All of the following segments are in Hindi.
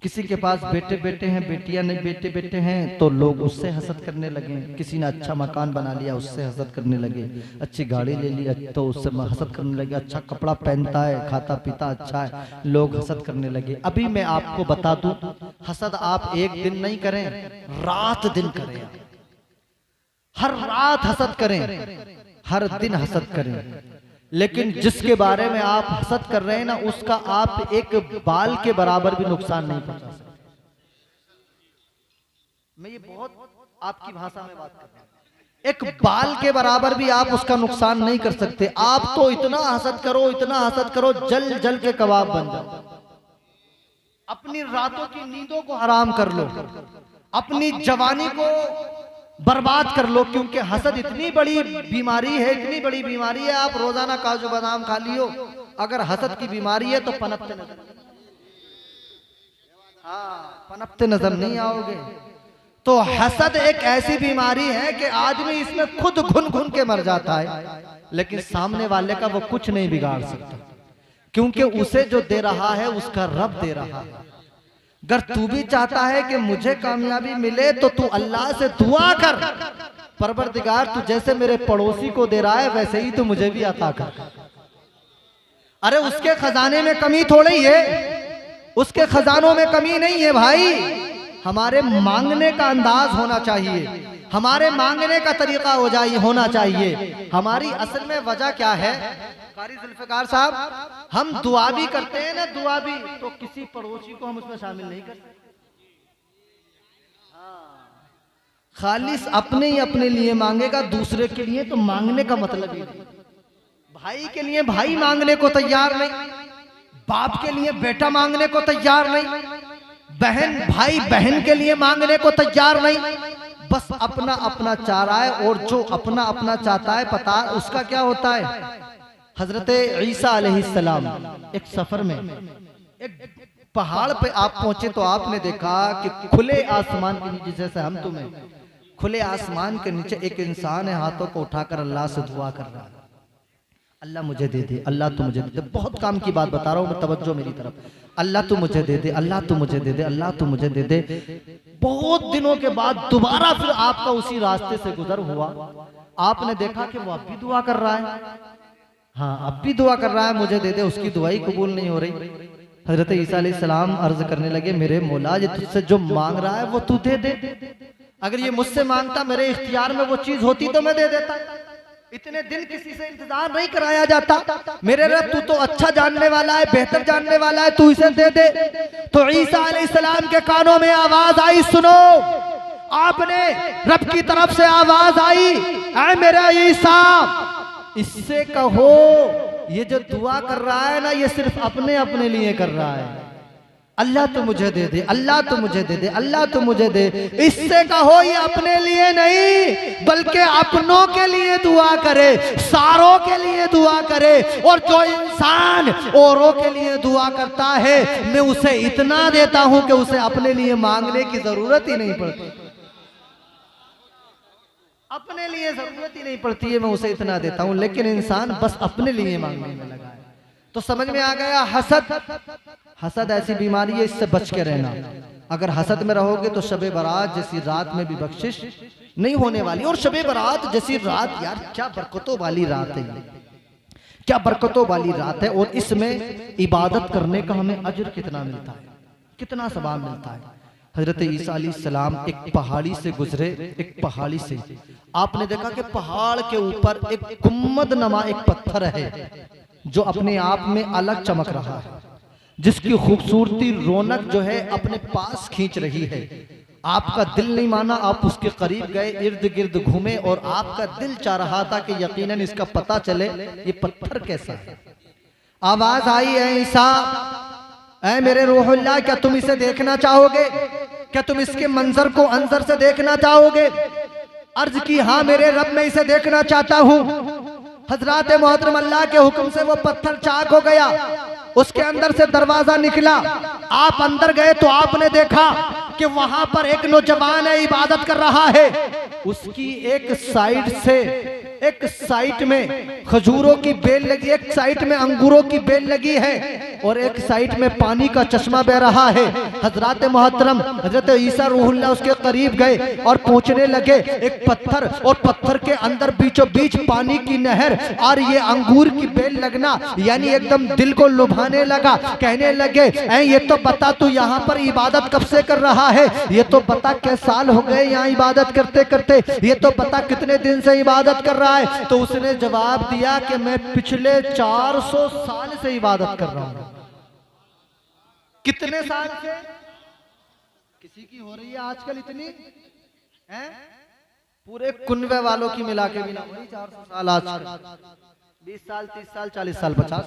किसी के पास बेटे बेटे हैं, बेटियां नहीं बेटे बेटे हैं, तो लोग उससे हसद करने लगे। किसी ने अच्छा मकान बना लिया, उससे हसद करने लगे। अच्छी गाड़ी ले ली तो उससे हसद करने लगे। अच्छा कपड़ा पहनता है, खाता पीता अच्छा है, लोग हसद करने लगे। अभी मैं आपको बता दूं, हसद आप एक दिन नहीं करें, रात दिन करें। हर रात हसद करें, हर दिन हसद करें। लेकिन जिसके बारे में आप हसद कर रहे हैं ना, उसका आप एक बाल के बराबर भी नुकसान नहीं पहुंचा सकते। मैं ये बहुत आपकी भाषा में बात कर रहा हूं। एक बाल के बराबर भी आप उसका नुकसान नहीं कर सकते। आप तो इतना हसद करो, इतना हसद करो, जल जल के कबाब बन जाओ। अपनी रातों की नींदों को हराम कर लो, अपनी जवानी को बर्बाद कर लो, क्योंकि हसद इतनी बड़ी बीमारी है, इतनी बड़ी बीमारी है। आप रोजाना काजू बादाम खा लियो, अगर हसद की बीमारी है तो पनपते नजर, पनपते नजर नहीं आओगे। तो हसद एक ऐसी बीमारी है कि आदमी इसमें खुद घुन घुन के मर जाता है, लेकिन सामने वाले का वो कुछ नहीं बिगाड़ सकता, क्योंकि उसे जो दे रहा है उसका रब दे रहा है। अगर तू भी चाहता है कि मुझे कामयाबी मिले तो तू अल्लाह से दुआ कर, परवरदिगार तू जैसे मेरे पड़ोसी को दे रहा है वैसे ही तू मुझे भी अता कर। अरे उसके खजाने में कमी थोड़ी है, उसके खजानों में कमी नहीं है भाई। हमारे मांगने का अंदाज होना चाहिए, हमारे मांगने का तरीका होना चाहिए। हमारी असल में वजह क्या है कारी जुल्फिकार साहब, हम दुआ भी करते हैं ना, दुआ भी, तो किसी पड़ोसी को हम उसमें शामिल नहीं करते। खालिस अपने ही अपने लिए मांगेगा, दूसरे के लिए तो मांगने का मतलब ही नहीं। भाई के लिए भाई मांगने को तैयार नहीं, बाप के लिए बेटा मांगने को तैयार नहीं, बहन भाई बहन के लिए मांगने को तैयार नहीं। बस अपना अपना चाह रहा है, और जो अपना अपना चाहता है पता उसका क्या होता है। हजरत ईसा अलैहिस्सलाम एक सफर में एक पहाड़ पे आप पहुंचे तो आपने देखा कि खुले आसमान के नीचे, जैसे हम तुम्हें खुले आसमान के नीचे एक इंसान है, हाथों को उठाकर अल्लाह से दुआ कर रहा है, अल्लाह मुझे दे दे, अल्लाह तू मुझे दे दे। बहुत काम की बात बता रहा हूँ मैं, तवज्जो मेरी तरफ। अल्लाह तू मुझे दे दे, अल्लाह तू मुझे दे दे, अल्लाह तू मुझे दे दे। बहुत दिनों के बाद दोबारा फिर आपका उसी रास्ते से गुजर हुआ, आपने देखा कि वो अब भी दुआ कर रहा है। हाँ, अब भी दुआ कर रहा है, मुझे दे दे, उसकी दुआ ही कबूल नहीं हो रही। हजरत ईसा अलैहिस्सलाम अर्ज करने लगे, मेरे मौला ये तुझसे जो मांग रहा है वो तू दे दे। अगर ये मुझसे मांगता, मेरे इख्तियार में वो चीज होती तो मैं दे देता। इतने दिन किसी से इंतजार नहीं कराया जाता। मेरे रब तू तो अच्छा जानने वाला है, बेहतर जानने वाला है, तू इसे दे दे। तो ईसा अलैहिस्सलाम के कानों में आवाज आई, सुनो। आपने रब की तरफ से आवाज आई, ऐ मेरा ईसा, इससे कहो ये जो दुआ कर रहा है ना, ये सिर्फ अपने अपने लिए कर रहा है। अल्लाह तो मुझे दे दे, अल्लाह तो मुझे दे दे, अल्लाह तो मुझे दे। इससे कहो ये अपने लिए नहीं बल्कि अपनों के लिए दुआ करे, सारों के लिए दुआ करे। और जो इंसान औरों के लिए दुआ करता है, मैं उसे इतना देता हूं कि उसे अपने लिए मांगने की जरूरत ही नहीं पड़ती। अपने लिए जरूरत ही नहीं पड़ती है, मैं उसे इतना देता हूं। लेकिन इंसान बस अपने लिए मांगने में लगा है। तो समझ में आ गया, हसद ऐसी बीमारी है, इससे बच के रहना। अगर हसद में रहोगे तो शबे बारात जैसी रात में भी बख्शिश नहीं होने वाली। और शबे बारात जैसी रात, यार क्या बरकतों वाली रात है, क्या बरकतों वाली रात है। और इसमें इबादत करने का हमें अजर कितना मिलता है, कितना सवाब मिलता है। हजरत ईसा अलैहिस्सलाम एक पहाड़ी से गुजरे, एक पहाड़ी से आपने देखा कि पहाड़ के ऊपर एक गुम्मद नमा एक पत्थर है जो अपने आप में अलग चमक रहा है, जिसकी खूबसूरती रौनक जो है अपने पास खींच रही है। आपका दिल नहीं माना, आप उसके करीब गए, इर्द गिर्द घूमे और आपका दिल चाह रहा था कि यकीनन इसका पता चले ये पत्थर कैसा है। आवाज आई, है ईसा, ऐ मेरे रूहुल्लाह, क्या तुम इसे देखना चाहोगे? क्या तुम इसके मंजर को अंदर से देखना चाहोगे? अर्ज की, हाँ मेरे रब, मैं इसे देखना चाहता हूँ। हजरात मोहतरम अल्लाह के हुक्म से वो पत्थर चाक हो गया, उसके अंदर से दरवाजा निकला। आप अंदर गए तो आपने देखा कि वहां पर एक नौजवान है, इबादत कर रहा है। उसकी एक साइड से एक साइड में खजूरों की बेल लगी, एक साइड में अंगूरों की बेल लगी है और एक साइड में पानी का चश्मा बह रहा है। हजरत मोहतरम हजरत ईसा रूहुल्लाह उसके करीब गए और पूछने लगे, एक पत्थर और पत्थर के अंदर बीचों बीच पानी की नहर और ये अंगूर की बेल लगना, यानी एकदम दिल को लुभाने लगा। कहने लगे, ये तो बता तू यहाँ पर इबादत कब से कर रहा है, ये तो बता कैसे साल हो गए यहाँ इबादत करते करते, ये तो बता कितने दिन से इबादत कर रहा है। तो उसने जवाब दिया कि मैं पिछले 400 साल से इबादत कर रहा हूं। कितने साल से? किसी की हो रही है आजकल इतनी है, पूरे कुनवे वालों की मिला के बिना वही 400 साल, आज 20 साल 30 साल 40 साल 50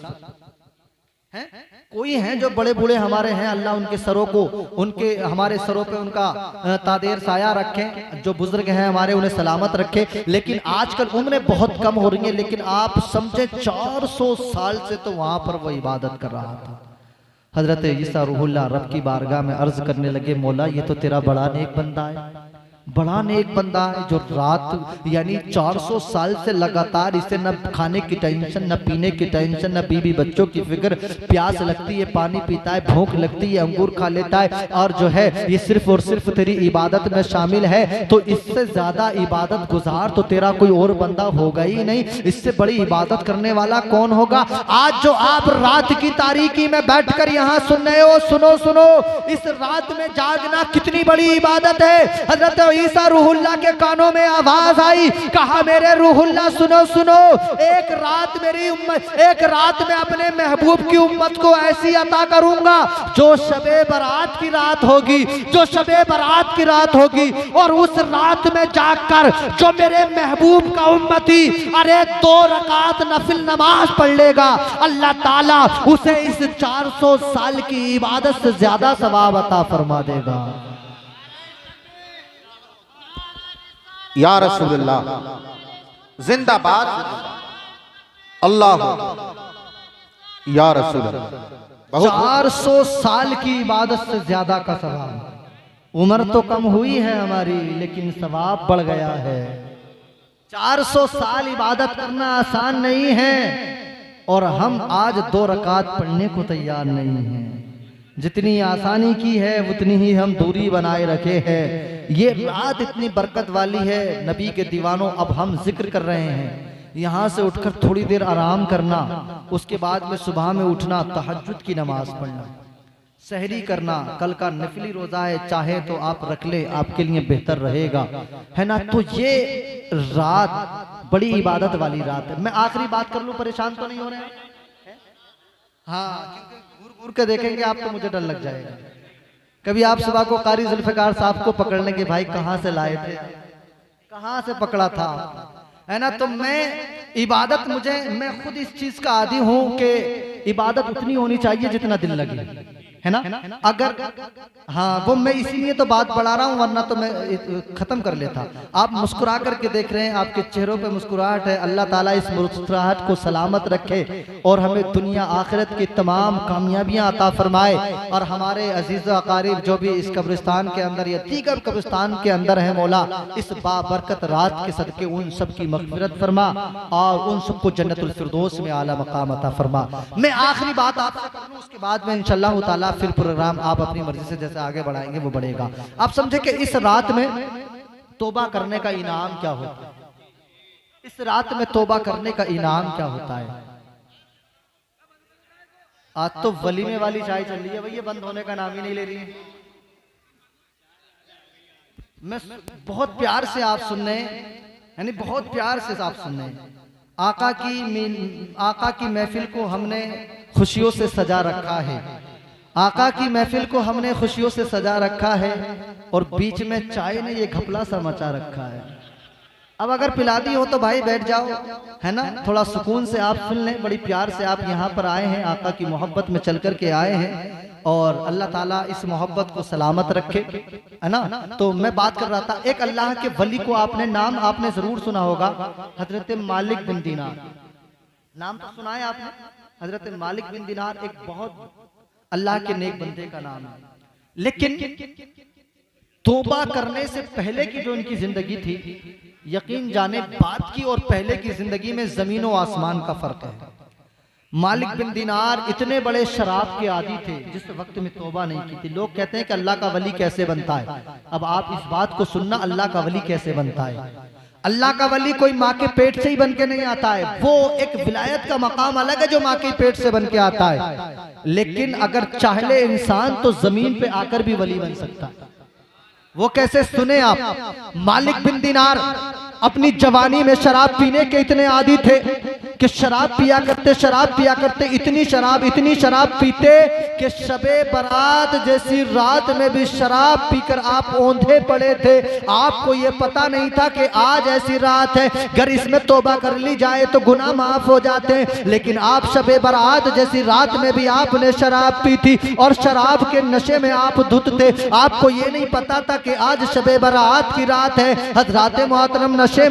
हैं। कोई हैं जो बड़े बूढ़े हमारे हैं, अल्लाह उनके सरों को, उनके हमारे सरों पे उनका तादेर साया रखे, जो बुजुर्ग हैं हमारे उन्हें सलामत रखे। लेकिन आजकल उम्रें बहुत कम हो रही हैं, लेकिन आप समझे 400 साल से तो वहां पर वो इबादत कर रहा था। हजरत ईसा रूहुल्लाह रब की बारगाह में अर्ज करने लगे, मौला ये तो तेरा बड़ा नेक बंदा है, बड़ा नेक बंदा है जो रात यानी 400 साल से लगातार इसे न खाने की टेंशन, न पीने की टेंशन, न बीवी बच्चों की फिक्र, प्यास लगती है पानी पीता है, भूख लगती है अंगूर खा लेता है, और जो है ये सिर्फ और सिर्फ तेरी इबादत में शामिल है। तो इससे ज्यादा इबादत गुजार तो तेरा कोई और बंदा होगा ही नहीं, इससे बड़ी इबादत करने वाला कौन होगा। आज जो आप रात की तारीकी में बैठकर यहाँ सुन रहे हो, सुनो सुनो, इस रात में जागना कितनी बड़ी इबादत है। हजरत ईसा रूहुल्लाह के कानों में आवाज आई, कहा मेरे रूहुल्लाह सुनो सुनो, एक रात मेरी उम्मत, एक रात में अपने महबूब की उम्मत को ऐसी अता करूंगा जो शबे बारात की रात होगी, जो शबे बारात की रात होगी, और उस रात में जागकर जो मेरे महबूब का उम्मती अरे 2 रकात नफिल नमाज पढ़ लेगा, अल्लाह ताला उसे इस 400 साल की इबादत से ज्यादा सवाब अता फरमा देगा। या रसूलुल्लाह जिंदाबाद, अल्लाह या रसूलुल्लाह। 400 साल की इबादत से ज्यादा का सवाब। उम्र तो कम हुई है हमारी, लेकिन सवाब बढ़ गया है। 400 साल इबादत करना आसान नहीं है, और हम आज 2 रकात पढ़ने को तैयार नहीं हैं। जितनी आसानी की है उतनी ही हम दूरी बनाए रखे हैं। ये रात इतनी बरकत वाली है, नबी के दीवानों, अब हम जिक्र कर रहे हैं, यहाँ से उठकर थोड़ी देर आराम करना, उसके बाद में सुबह में उठना, तहज्जुद की नमाज पढ़ना, सहरी करना, कल का नफली रोजा है, चाहे तो आप रख ले, आपके लिए बेहतर रहेगा, है ना। तो ये रात बड़ी इबादत वाली रात है। मैं आखिरी बात कर लूं, परेशान तो नहीं हो रहे हैं? हाँ, क्योंकि घूर घूर के देखेंगे आप तो मुझे डर लग जाएगा। कभी आप सुबह को कारी जुल्फिकार साहब को पकड़ने के, भाई कहाँ से लाए थे, कहाँ से पकड़ा था, है ना। तो मैं इबादत, मैं खुद इस चीज का आदी हूं कि इबादत उतनी होनी चाहिए जितना दिल लगे, है ना। अगर हाँ, वो मैं इसीलिए तो बात बढ़ा रहा हूँ, वरना तो मैं खत्म कर लेता। आप मुस्कुरा करके देख रहे हैं, आपके चेहरों पे मुस्कुराहट है। अल्लाह ताला इस मुस्कुराहट को सलामत रखे और हमें दुनिया आखिरत की तमाम कामयाबियां अता फरमाए, और हमारे अजीज अकारीब जो भी इस कब्रिस्तान के अंदर या दीगर कब्रिस्तान के अंदर है, मौला इस बाबरकत रात के सदके उन सब की मग़फ़िरत फरमा और उन सबको जन्नतुल फिरदौस में आला मकाम अता फरमा। मैं आखिरी बात आपसे कर लूं, उसके बाद में इंशाअल्लाह ताला फिर प्रोग्राम आप अपनी मर्जी से जैसे आगे बढ़ाएंगे वो बढ़ेगा। आप समझे कि इस रात में तौबा करने का इनाम क्या होता है, इस रात में तौबा करने का इनाम क्या होता है। आज तो वलीमे वाली चाय चल रही है भाई, ये बंद होने का नाम ही नहीं ले रही है। मैं बहुत प्यार से आप सुन रहे हैं, यानी बहुत प्यार से आप सुन रहे हैं। आका की महफिल को हमने खुशियों से सजा रखा है, आका की महफिल को हमने खुशियों से सजा रखा है, और बीच में चाय ने ये घपला सा मचा रखा है। अब अगर पिला दी हो तो भाई बैठ जाओ, है ना, थोड़ा सुकून से आप सुन लें। बड़ी प्यार से आप यहाँ पर आए हैं, आका की मोहब्बत में चल कर के आए हैं, और अल्लाह ताला इस मोहब्बत को सलामत रखे, है ना। तो मैं बात कर रहा था, एक अल्लाह के वली को आपने नाम आपने जरूर सुना होगा, हजरत मालिक बिन दीनार। नाम तो सुना है आपने, हजरत मालिक बिन दीनार एक बहुत अल्लाह के नेक बंदे का नाम है। लेकिन तौबा करने से पहले की जो उनकी जिंदगी थी यकीन जाने बाद की और पहले की जिंदगी में जमीन और आसमान का फर्क है। मालिक बिन दिनार इतने बड़े शराब के आदी थे जिस वक्त में तौबा नहीं की थी। लोग कहते हैं कि अल्लाह का वली कैसे बनता है। अब आप इस बात को सुनना, अल्लाह का वली कैसे बनता है। अल्लाह का वली कोई माँ के पेट से ही बन के नहीं आता है। वो एक विलायत का मकाम अलग है जो माँ के पेट से बन के आता है। लेकिन अगर चाहे इंसान तो जमीन पे आकर भी वली बन सकता है। वो कैसे, सुने आप। मालिक बिन दिनार अपनी जवानी में शराब पीने के इतने आदी थे कि शराब पिया करते, इतनी शराब पीते कि शबे बारात जैसी रात में भी शराब पीकर आप औंधे पड़े थे। आपको ये पता नहीं था कि आज ऐसी रात है, अगर इसमें तौबा कर ली जाए तो गुनाह माफ हो जाते हैं। लेकिन आप शबे बारात जैसी रात में भी आपने शराब पी थी और शराब के नशे में आप धुत थे। आपको ये नहीं पता था कि आज शबे बारात की रात है। हज़रात मोहतरम नशे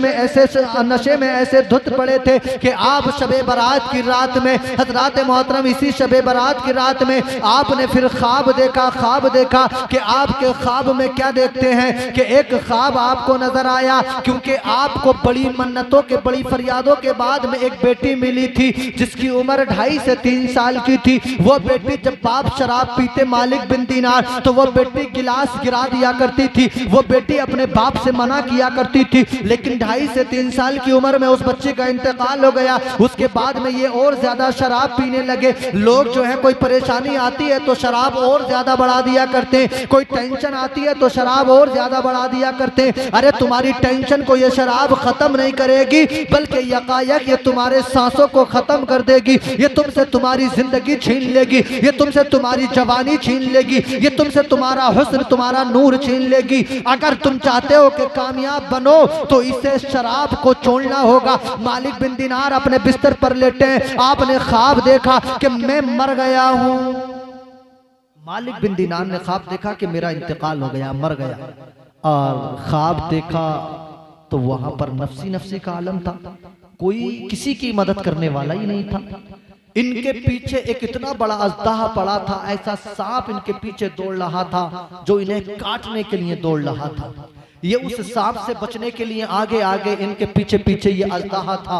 में ऐसे धुत पड़े थे कि आप शबे बारात की रात में, हज़रात मोहतरम इसी शबे बारात की रात में आपने फिर ख्वाब देखा कि आपके ख्वाब में क्या देखते हैं कि एक ख्वाब आपको नजर आया, क्योंकि आपको बड़ी मन्नतों के, बड़ी फरियादों के बाद में एक बेटी मिली थी जिसकी उम्र 2.5 से 3 साल की थी। वो बेटी जब बाप शराब पीते मालिक बिन दिनार तो वो बेटी गिलास गिरा दिया करती थी। वो बेटी अपने बाप से मना किया करती थी। लेकिन 2.5 से 3 साल की उम्र में उस बच्चे का इंतकाल हो गया। उसके बाद में ये और ज्यादा शराब पीने लगे। लोग जो है, कोई परेशानी आती है तो शराब और ज्यादा बढ़ा दिया करते हैं, कोई टेंशन आती है तो शराब और ज्यादा बढ़ा दिया करते हैं। अरे तुम्हारी टेंशन को ये शराब खत्म नहीं करेगी, बल्कि यकायक ये तुम्हारे सांसों को खत्म कर देगी। ये तुमसे तुम्हारी जिंदगी छीन लेगी, ये तुमसे तुम्हारी जवानी छीन लेगी, ये तुमसे तुम्हारा हुस्न, तुम्हारा नूर छीन लेगी। अगर तुम चाहते हो कि कामयाब बनो तो इसे शराब को छोड़ना होगा। मालिक बिन दिनार अपने बिस्तर पर लेटे हैं। आपने ख्वाब देखा कि मैं मर गया हूं। मालिक बिन दिनार ने ख्वाब देखा कि मेरा इंतकाल हो गया, मर गया। और ख्वाब देखा तो वहां पर नफ्सी का आलम था, कोई किसी की मदद करने वाला ही नहीं था। इनके पीछे एक इतना बड़ा अजदाहा पड़ा था, ऐसा सांप इनके पीछे दौड़ रहा था जो इन्हें काटने के लिए दौड़ रहा था। ये उस सांप से बचने के लिए आगे आगे इनके पीछे पीछे ये अजदाहा था।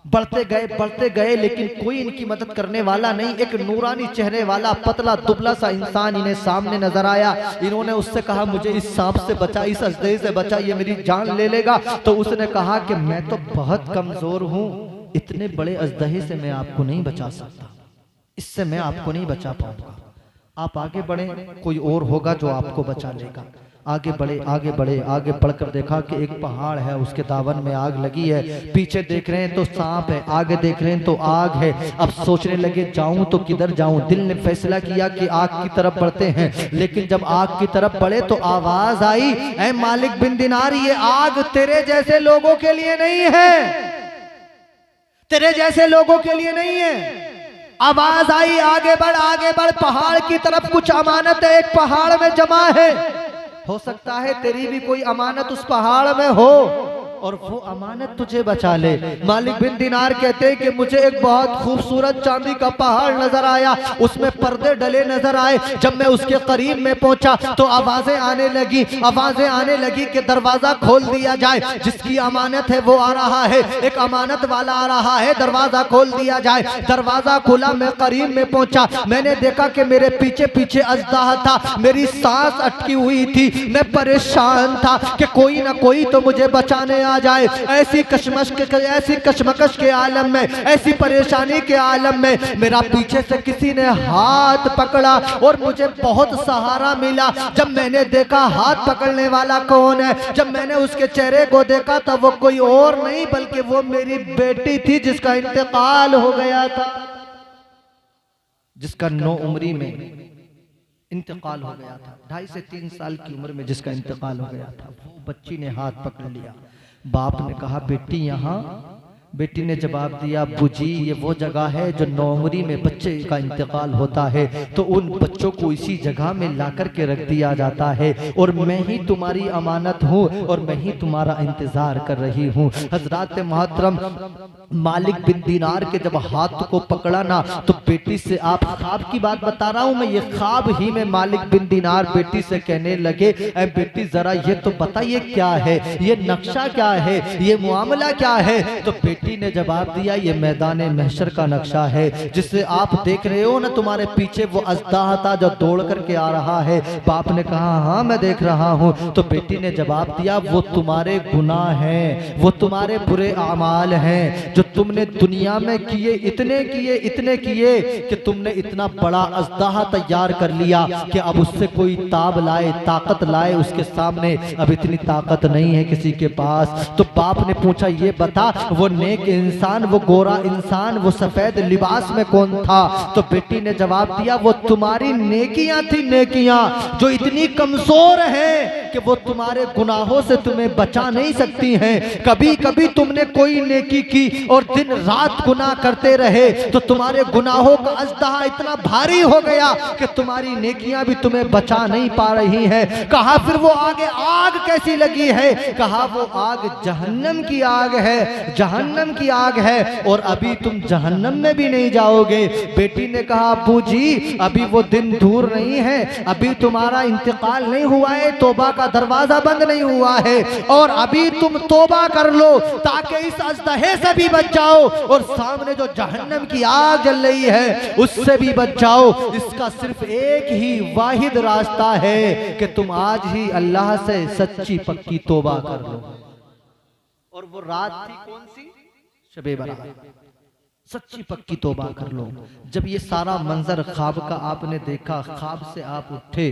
बढ़ते गए लेकिन कोई इनकी मदद करने वाला नहीं। एक नूरानी चेहरे वाला पतला दुबला सा इंसान इन्हें सामने नजर आया। इन्होंने उससे कहा मुझे इस सांप से बचा, इस अजदहे से बचा, ये मेरी जान ले लेगा। तो उसने कहा कि मैं तो बहुत कमजोर हूं, इतने बड़े अजदहे से मैं आपको नहीं बचा सकता, इससे मैं आपको नहीं बचा पाऊंगा। आप आगे बढ़े, कोई और होगा जो आपको बचा लेगा। आगे बढ़कर देखा कि एक पहाड़ है, उसके दामन में आग लगी है। पीछे देख रहे हैं तो सांप है, आगे देख रहे हैं तो आग है। अब सोचने लगे जाऊं तो किधर जाऊं। दिल ने फैसला किया कि आग की तरफ बढ़ते हैं। लेकिन जब आग की तरफ बढ़े तो आवाज आई, ऐ मालिक बिन दिनार, ये आग तेरे जैसे लोगों के लिए नहीं है, तेरे जैसे लोगों के लिए नहीं है। आवाज आई, आगे बढ़, पहाड़ की तरफ कुछ अमानत है, एक पहाड़ में जमा है। हो सकता है तेरी भी कोई अमानत उस पहाड़ में हो और वो अमानत तुझे बचा ले। मालिक बिन दिनार कहते हैं कि मुझे एक बहुत खूबसूरत चांदी का पहाड़ नजर आया, उसमें पर्दे डले नजर आए। जब मैं उसके करीब में पहुंचा तो आवाजें आने लगी कि दरवाजा खोल दिया जाए, जिसकी अमानत है वो आ रहा है, एक अमानत वाला आ रहा है, दरवाजा खोल दिया जाए। दरवाजा खुला, मैं करीब में पहुंचा, मैंने देखा कि मेरे पीछे पीछे अजदाहा था। मेरी सांस अटकी हुई थी, मैं परेशान था कि कोई ना कोई तो मुझे बचाने आ जाए। ऐसी कशमकश के आलम में, ऐसी परेशानी के आलम में मेरा पीछे से किसी ने हाथ पकड़ा और मुझे बहुत सहारा मिला। जब मैंने देखा हाथ पकड़ने वाला कौन है, जब मैंने उसके चेहरे को देखा तब वो कोई और नहीं बल्कि वो मेरी बेटी थी जिसका इंतकाल हो गया था, जिसका 9 उम्री में इंतकाल हो गया था। 2.5 से 3 साल की उम्र में जिसका इंतकाल हो गया था। वो बच्ची ने हाथ पकड़ लिया। बाप ने कहा बेटी यहाँ बेटी ने जवाब दिया, अब्बू जी ये वो जगह है जो नौमरी में बच्चे का इंतकाल होता है तो उन बच्चों को इसी जगह में ला कर के रख दिया जाता है और मैं ही तुम्हारी अमानत हूँ और मैं ही तुम्हारा इंतजार कर रही हूँ। हजरत मोहतरम मालिक बिन दीनार के जब हाथ को पकड़ा ना तो बेटी से, आप ख्वाब की बात बता रहा हूँ मैं, ये ख्वाब ही में मालिक बिन दीनार बेटी से कहने लगे, ऐ बेटी जरा ये तो बताइए क्या है, ये नक्शा क्या है, ये मामला क्या है। तो बेटी ने जवाब दिया, ये मैदान महशर का नक्शा है जिसे आप देख रहे हो ना, तुम्हारे पीछे वो अज़दाह था जो दौड़ करके आ रहा है। बाप ने कहा हाँ मैं देख रहा हूँ। तो बेटी ने जवाब दिया, वो तुम्हारे गुनाह हैं, वो तुम्हारे बुरे आमाल हैं जो तुमने दुनिया में किए, इतने किए कि तुमने इतना बड़ा अज़दाह तैयार कर लिया कि अब उससे कोई ताब लाए, ताकत लाए उसके सामने अब इतनी ताकत नहीं है किसी के पास। तो बाप ने पूछा, ये बता वो नेक इंसान, वो गोरा इंसान, वो सफेद लिबास में कौन था। तो बेटी ने जवाब दिया, वो तुम्हारी नेकियां थी, नेकियां जो इतनी कमजोर है कि वो तुम्हारे गुनाहों से तुम्हें बचा नहीं सकती हैं। कभी कभी तुमने कोई नेकी की और दिन रात गुनाह करते रहे तो तुम्हारे गुनाहों का अज़दाह इतना भारी हो गया कि तुम्हारी नेकियां भी तुम्हें बचा नहीं पा रही हैं। कहा फिर वो आगे आग कैसी लगी है, कहा वो आग जहन्नम की आग है, जहन्नम की आग है और अभी तुम जहन्नम में भी नहीं जाओगे। बेटी ने कहा, अब्बू जी अभी वो दिन दूर नहीं है, अभी तुम्हारा इंतकाल नहीं हुआ है, तौबा का दरवाजा बंद नहीं हुआ है और अभी तुम तौबा कर लो ताकि इस अज़दहे से भी बच जाओ और सामने जो जहन्नम की आग जल रही है उससे भी बच जाओ। इसका सिर्फ एक ही वाहिद रास्ता है कि तुम आज ही अल्लाह से सच्ची पक्की तौबा कर लो। और वो रात थी कौन सी, शबे बारात। सच्ची पक्की तौबा कर लो। जब ये सारा मंजर ख्वाब का आपने देखा, ख्वाब से आप उठे,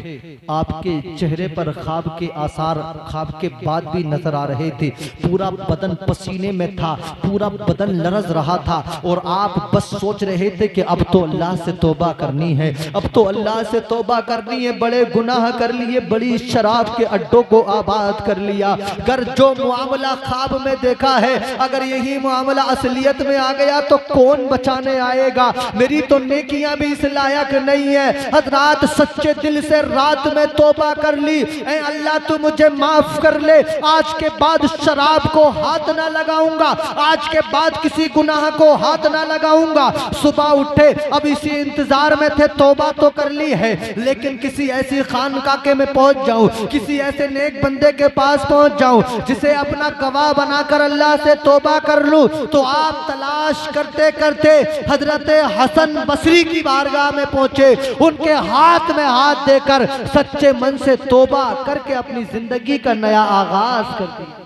आपके चेहरे पर ख्वाब के आसार ख्वाब के बाद भी नजर आ रहे थे, पूरा बदन पसीने में था, पूरा बदन लरज रहा था और आप बस सोच रहे थे कि अब तो अल्लाह से तौबा करनी है, अब तो अल्लाह से तौबा करनी है। बड़े गुनाह कर लिए, बड़ी शराब के अड्डों को आबाद कर लिया। अगर जो मामला ख्वाब में देखा है अगर यही मामला असलियत में आ गया तो कौन बचाने आएगा। मेरी तो नेकियां भी इस लायक नहीं है। हजरात सच्चे दिल से रात में तौबा कर ली, ऐ अल्लाह तू मुझे माफ कर ले, आज के बाद शराब को हाथ ना लगाऊंगा, आज के बाद किसी गुनाह को हाथ ना लगाऊंगा। सुबह उठे, अब इसी इंतजार में थे, तौबा तो कर ली है लेकिन किसी ऐसी खानका के में पहुंच जाऊं, किसी ऐसे नेक बंदे के पास पहुंच जाऊं जिसे अपना गवाह बनाकर अल्लाह से तौबा कर लूं। तो आप तलाश करते करते हजरत हसन बसरी की बारगाह में पहुंचे, उनके हाथ में हाथ देकर सच्चे मन से तौबा करके अपनी जिंदगी का नया आगाज कर दिया।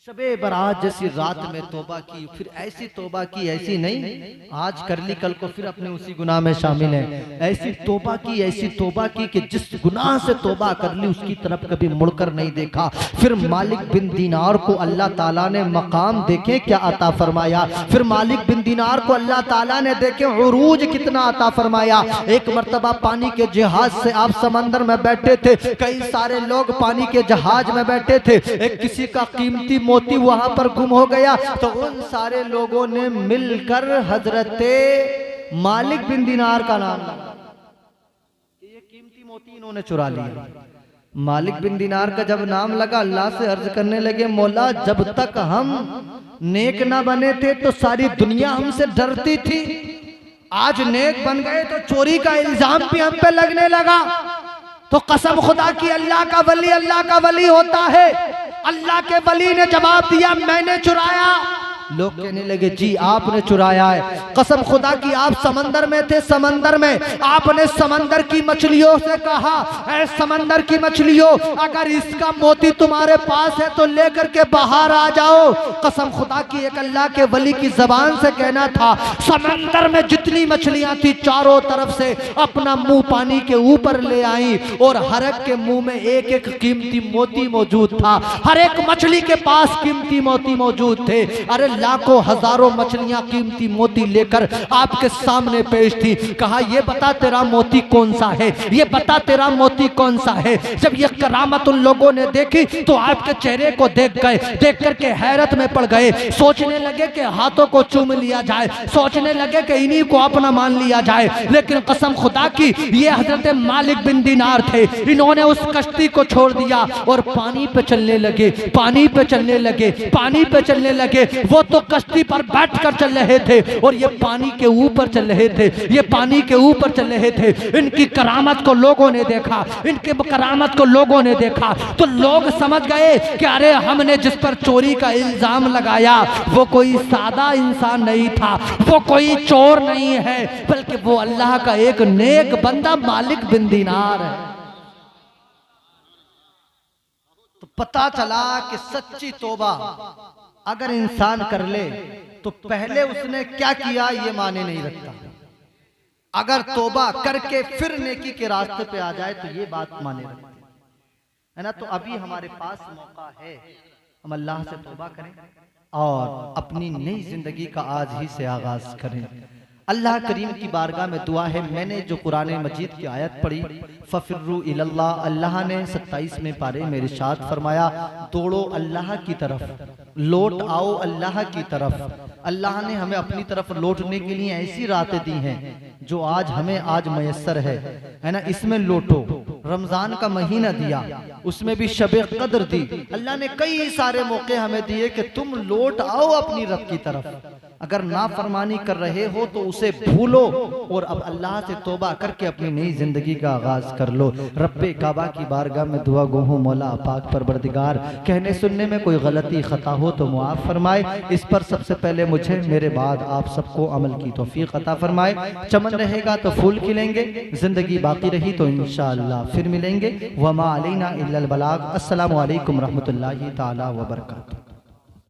शबे बारात जैसी रात में तौबा की, फिर ऐसी तौबा की, ऐसी नहीं आज कर ली कल को फिर अपने उसी गुनाह में शामिल है। ऐसी तौबा की कि जिस गुनाह से तौबा कर ली उसकी तरफ कभी मुड़कर नहीं देखा। फिर मालिक बिन दीनार को अल्लाह ताला ने मकाम देखे क्या अता फरमाया, फिर मालिक बिन दीनार को अल्लाह ताला ने देखे उरूज कितना अता फरमाया। एक मर्तबा पानी के जहाज से आप समंदर में बैठे थे, कई सारे लोग पानी के जहाज में बैठे थे, एक किसी का कीमती मोती वहां पर गुम हो गया तो उन सारे लोगों ने मिलकर हजरते मालिक बिन दीनार का नाम लिया, ये कीमती मोती इन्होंने चुरा लिया। मालिक बिन दीनार का जब नाम लगा अल्लाह से अर्ज करने लगे, मौला जब तक हम नेक ना बने थे तो सारी दुनिया हमसे डरती थी, आज नेक बन गए तो चोरी का इल्जाम भी हम पे लगने लगा। तो कसम खुदा की अल्लाह का वली होता है। अल्लाह के वली ने जवाब दिया, मैंने चुराया। लोग कहने लगे जी आपने चुराया है, कसम खुदा की आप समंदर में थे, समंदर में आपने समंदर की मछलियों से कहा, ऐ समंदर की मछलियों अगर इसका मोती तुम्हारे पास है तो लेकर के बाहर आ जाओ। कसम खुदा की एक अल्लाह के वली की जबान से कहना था, समंदर में जितनी मछलियां थी चारों तरफ से अपना मुंह पानी के ऊपर ले आई और हर एक के मुंह में एक एक कीमती मोती मौजूद था, हर एक मछली के पास कीमती मोती मौजूद थे। अरे लाखों हजारों मछलियां कीमती मोती लेकर आपके सामने पेश थी। कहा ये बता तेरा मोती कौन सा है, ये बता तेरा मोती कौन सा है। जब ये करामत उन लोगों ने देखी तो आपके चेहरे को देख गए, देख करके हैरत में पड़ गए। सोचने लगे कि हाथों को चूम लिया जाए, सोचने लगे कि इन्हीं को अपना मान लिया जाए। लेकिन कसम खुदा की ये हजरत मालिक बिन दीनार थे। इन्होंने उस कश्ती को छोड़ दिया और पानी पे चलने लगे, पानी पे चलने लगे, पानी पे चलने लगे। वो तो कश्ती पर बैठकर चल रहे थे और ये पानी के ऊपर चल रहे थे, ये पानी के ऊपर चल रहे थे। इनकी करामत को लोगों ने देखा, इनके करामत को लोगों ने देखा तो लोग समझ गए कि अरे हमने जिस पर चोरी का इल्जाम लगाया वो कोई सादा इंसान नहीं था, वो कोई चोर नहीं है, बल्कि वो अल्लाह का एक नेक बंदा मालिक बिन दीनार है। तो पता चला कि सच्ची तौबा अगर इंसान कर ले तो पहले उसने क्या किया ये माने नहीं रखता। अगर तौबा करके फिर नेकी के रास्ते पे आ जाए तो ये बात माने रखता है ना। तो अभी हमारे पास मौका है, हम अल्लाह से तौबा करें और अपनी नई जिंदगी का आज ही से आगाज करें। अल्लाह करीम की बारगाह में दुआ है, मैंने जो कुरान मजीद की आयत पढ़ी फफिर्रू इलल्लाह, अल्लाह ने 27वें पारे में इरशाद फरमाया दौड़ो अल्लाह की तरफ, लौट आओ अल्लाह की तरफ। अल्लाह ने हमें अपनी तरफ लौटने के लिए ऐसी रातें दी हैं जो आज हमें आज मयस्सर है ना। इसमें लौटो, रमजान का महीना दिया, उसमें भी शबे कद्र दी। अल्लाह ने कई सारे मौके हमें दिए कि तुम लौट आओ अपनी रब की तरफ। अगर नाफरमानी कर रहे हो तो उसे भूलो और अब अल्लाह से तौबा करके अपनी नई जिंदगी का आगाज कर लो। रब्बे काबा की बारगाह में दुआ गो हूँ मौला पाक परवरदिगार, कहने सुनने में कोई गलती खता हो तो मुआफ फरमाए। इस पर सबसे पहले मुझे, मेरे बाद आप सबको अमल की तौफीक अता फरमाए। चमन रहेगा तो फूल खिलेंगे, जिंदगी बाकी रही तो इंशाअल्लाह फिर मिलेंगे। वमा अलैना इल्लल बलाग। अस्सलामु अलैकुम रहमतुल्लाहि ताला व बरकातुहू।